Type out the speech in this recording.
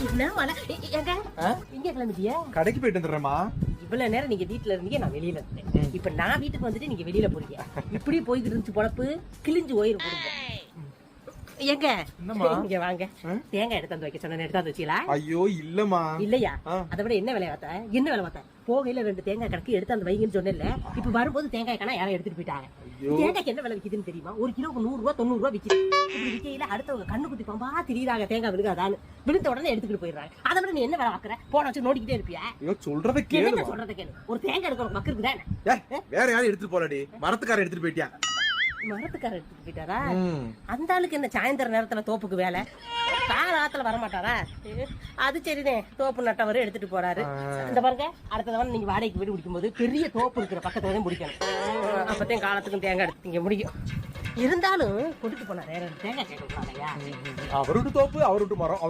என்ன மழை? ஏங்க இங்க கிளம்பிட்டியா? கடைக்கு போயிட்டு வந்துடுறேம்மா. இவ்வளவு நேரம் நீங்க வீட்டுல இருந்தீங்க, நான் வெளியில இருந்தேன். இப்ப நான் வீட்டுக்கு வந்துட்டு நீங்க வெளியில போறீங்க. இப்படி போய்கிட்டு இருந்துச்சு பொழப்பு, கிழிஞ்சு ஓயிரும் கொடுங்க. எங்க இங்க வாங்க. தேங்காய் எடுத்து வைக்க சொன்ன, எடுத்தாந்து வச்சீங்களா? ஐயோ இல்லம்மா. இல்லையா? அதை விட என்ன வேலையை பார்த்த? என்ன வேலை பார்த்த? போகையில 2 தேங்காய் கிடக்கு, எடுத்து அந்த வைங்கன்னு சொன்னேன்ல. இப்ப வரும்போது தேங்காய் காணா யாரும் எடுத்துட்டு போயிட்டாங்க. தேங்காய்க்கு என்ன விலை விக்குதுன்னு தெரியுமா? 1 கிலோக்கு 100 ரூபா 90 ரூபா விக்குது. இப்படி விக்கையில அடுத்தவங்க கண்ணு குத்தி பாம்பா திரியிறாங்க. தேங்காய் விழுகாதான்னு விழுந்த உடனே எடுத்துக்கிட்டு போயிடுறாங்க. அதை விட நீ என்ன வேலை பார்க்கற? போன வச்சு நோண்டிக்கிட்டே இருப்பியா? சொல்றத கேளு. சொல்றத கேளு. ஒரு தேங்காய் எடுக்க மக்கு இருக்குதா? வேற யாரும் எடுத்துட்டு போலடி, மரத்துக்காரன் எடுத்துட்டு போயிட்டியா? மரத்துக்காரர் எடுத்துட்டு போயிட்டாரா? அந்த ஆளுக்கு என்ன சாயந்தர நேரத்துல தோப்புக்கு வேலை? காலத்துல வரமாட்டாரா? அது சரினே, தோப்பு நட்டவரு எடுத்துட்டு போறாரு. இந்த பாருங்க, அடுத்த தடவை நீங்க வாடகைக்கு வீடு பிடிக்கும் போது பெரிய தோப்பு இருக்கிற பக்கத்துல தான் பிடிக்கணும். அப்பத்தையும் காலத்துக்கும் தேங்காய் எடுத்துங்க முடியும். இருந்தாலும் கொண்டுட்டு போனாரு தேங்காய் கேட்க கூடாதையா? அவரோட தோப்பு அவரோட மரம்.